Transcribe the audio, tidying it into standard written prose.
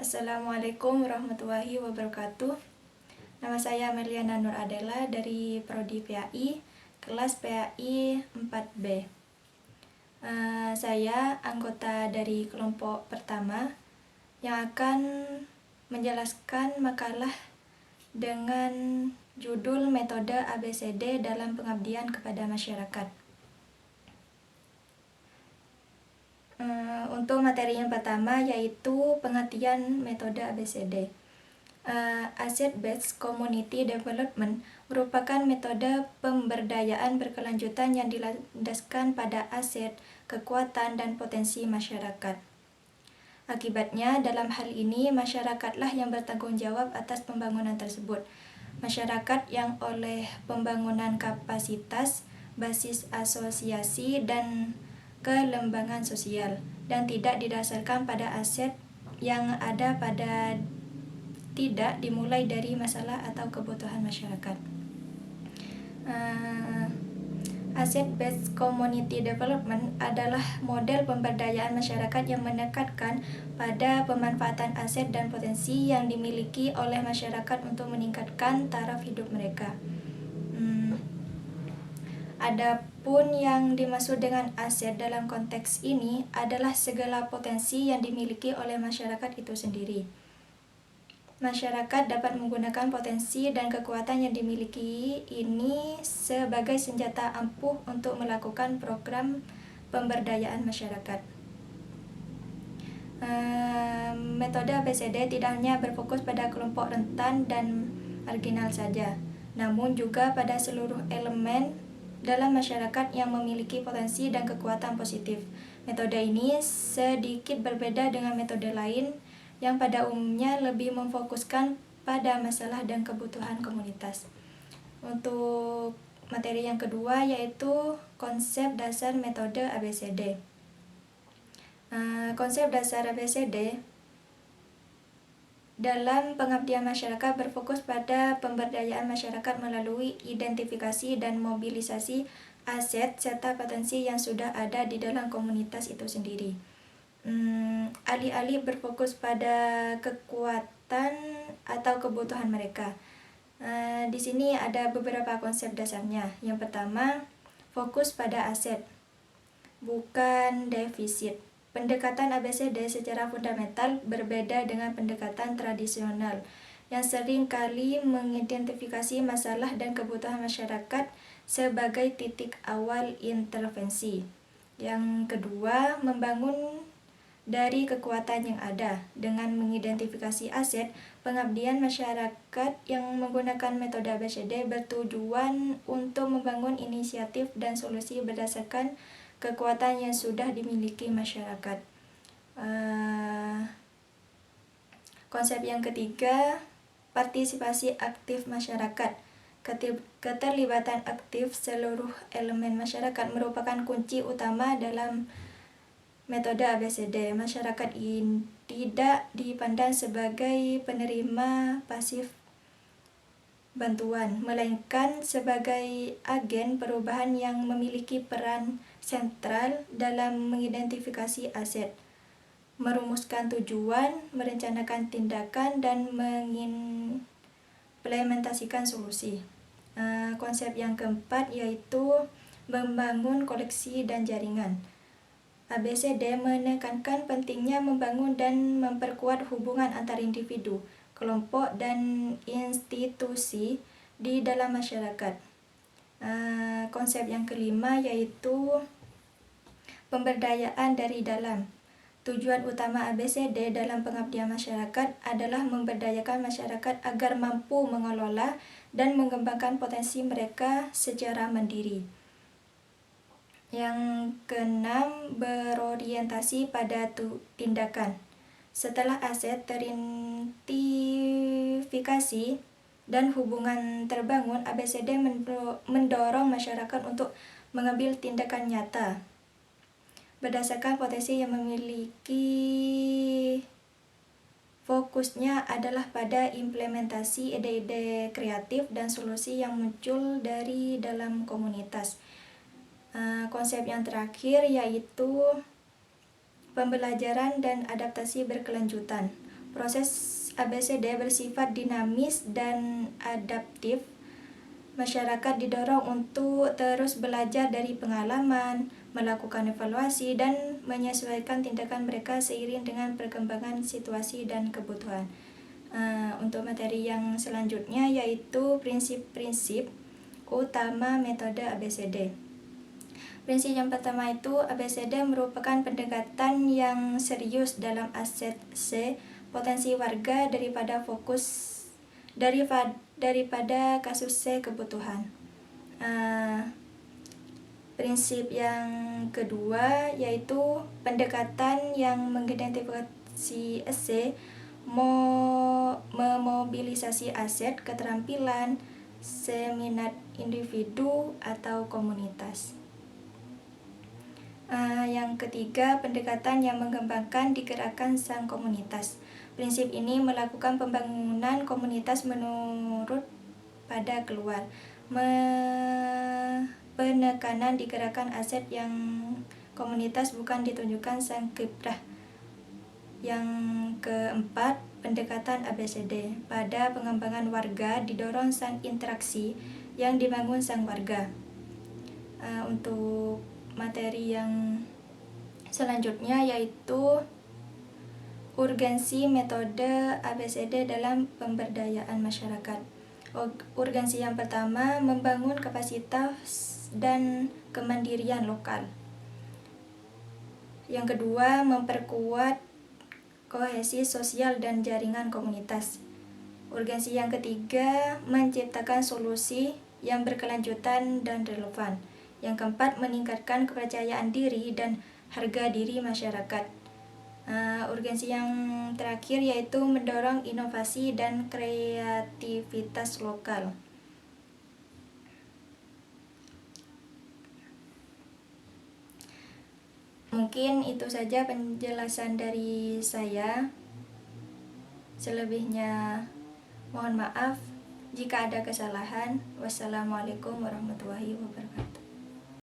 Assalamualaikum warahmatullahi wabarakatuh. Nama saya Meliana Nur Adela dari Prodi PAI, kelas PAI 4B. Saya anggota dari kelompok pertama yang akan menjelaskan makalah dengan judul Metode ABCD dalam Pengabdian kepada Masyarakat. Untuk materi yang pertama yaitu pengertian metode ABCD. Asset Based Community Development merupakan metode pemberdayaan berkelanjutan yang dilandaskan pada aset, kekuatan, dan potensi masyarakat. Akibatnya, dalam hal ini, masyarakatlah yang bertanggung jawab atas pembangunan tersebut. Masyarakat yang oleh pembangunan kapasitas, basis asosiasi, dan kelembagaan sosial, dan tidak didasarkan pada aset yang ada pada tidak dimulai dari masalah atau kebutuhan masyarakat. Asset Based Community Development adalah model pemberdayaan masyarakat yang menekankan pada pemanfaatan aset dan potensi yang dimiliki oleh masyarakat untuk meningkatkan taraf hidup mereka. Adapun yang dimaksud dengan aset dalam konteks ini adalah segala potensi yang dimiliki oleh masyarakat itu sendiri. Masyarakat dapat menggunakan potensi dan kekuatan yang dimiliki ini sebagai senjata ampuh untuk melakukan program pemberdayaan masyarakat. Metode ABCD tidak hanya berfokus pada kelompok rentan dan marginal saja, namun juga pada seluruh elemen dalam masyarakat yang memiliki potensi dan kekuatan positif. Metode ini sedikit berbeda dengan metode lain yang pada umumnya lebih memfokuskan pada masalah dan kebutuhan komunitas. Untuk materi yang kedua yaitu konsep dasar metode ABCD. Konsep dasar ABCD dalam pengabdian masyarakat berfokus pada pemberdayaan masyarakat melalui identifikasi dan mobilisasi aset serta potensi yang sudah ada di dalam komunitas itu sendiri. Alih-alih berfokus pada kekuatan atau kebutuhan mereka. Di sini ada beberapa konsep dasarnya. Yang pertama, fokus pada aset, bukan defisit. Pendekatan ABCD secara fundamental berbeda dengan pendekatan tradisional yang sering kali mengidentifikasi masalah dan kebutuhan masyarakat sebagai titik awal intervensi. Yang kedua, membangun dari kekuatan yang ada. Dengan mengidentifikasi aset, pengabdian masyarakat yang menggunakan metode ABCD bertujuan untuk membangun inisiatif dan solusi berdasarkan kekuatan yang sudah dimiliki masyarakat. Konsep yang ketiga, partisipasi aktif masyarakat. Keterlibatan aktif seluruh elemen masyarakat merupakan kunci utama dalam metode ABCD. Masyarakat ini tidak dipandang sebagai penerima pasif bantuan, melainkan sebagai agen perubahan yang memiliki peran sentral dalam mengidentifikasi aset, merumuskan tujuan, merencanakan tindakan, dan mengimplementasikan solusi. Konsep yang keempat yaitu membangun koleksi dan jaringan. ABCD menekankan pentingnya membangun dan memperkuat hubungan antar individu, kelompok, dan institusi di dalam masyarakat. Konsep yang kelima yaitu pemberdayaan dari dalam. Tujuan utama ABCD dalam pengabdian masyarakat adalah memberdayakan masyarakat agar mampu mengelola dan mengembangkan potensi mereka secara mandiri. Yang keenam, berorientasi pada tindakan. Setelah aset teridentifikasi dan hubungan terbangun, ABCD mendorong masyarakat untuk mengambil tindakan nyata berdasarkan potensi yang memiliki. Fokusnya adalah pada implementasi ide-ide kreatif dan solusi yang muncul dari dalam komunitas. Konsep yang terakhir yaitu pembelajaran dan adaptasi berkelanjutan. Proses ABCD bersifat dinamis dan adaptif. Masyarakat didorong untuk terus belajar dari pengalaman, melakukan evaluasi, dan menyesuaikan tindakan mereka seiring dengan perkembangan situasi dan kebutuhan. Untuk materi yang selanjutnya yaitu prinsip-prinsip utama metode ABCD. Prinsip yang pertama itu, ABCD merupakan pendekatan yang serius dalam aset C, potensi warga daripada kasus C, kebutuhan. Prinsip yang kedua yaitu pendekatan yang mengidentifikasi C, memobilisasi aset, keterampilan, seminat individu atau komunitas. Yang ketiga, pendekatan yang mengembangkan digerakkan sang komunitas. Prinsip ini melakukan pembangunan komunitas menurut pada keluar. Penekanan digerakkan aset yang komunitas bukan ditunjukkan sang kiprah. Yang keempat, pendekatan ABCD. Pada pengembangan warga didorong sang interaksi yang dibangun sang warga. Untuk materi yang selanjutnya yaitu urgensi metode ABCD dalam pemberdayaan masyarakat. Urgensi yang pertama, membangun kapasitas dan kemandirian lokal. Yang kedua, memperkuat kohesi sosial dan jaringan komunitas. Urgensi yang ketiga, menciptakan solusi yang berkelanjutan dan relevan. Yang keempat, meningkatkan kepercayaan diri dan harga diri masyarakat. Urgensi yang terakhir yaitu mendorong inovasi dan kreativitas lokal. Mungkin itu saja penjelasan dari saya. Selebihnya mohon maaf jika ada kesalahan. Wassalamualaikum warahmatullahi wabarakatuh.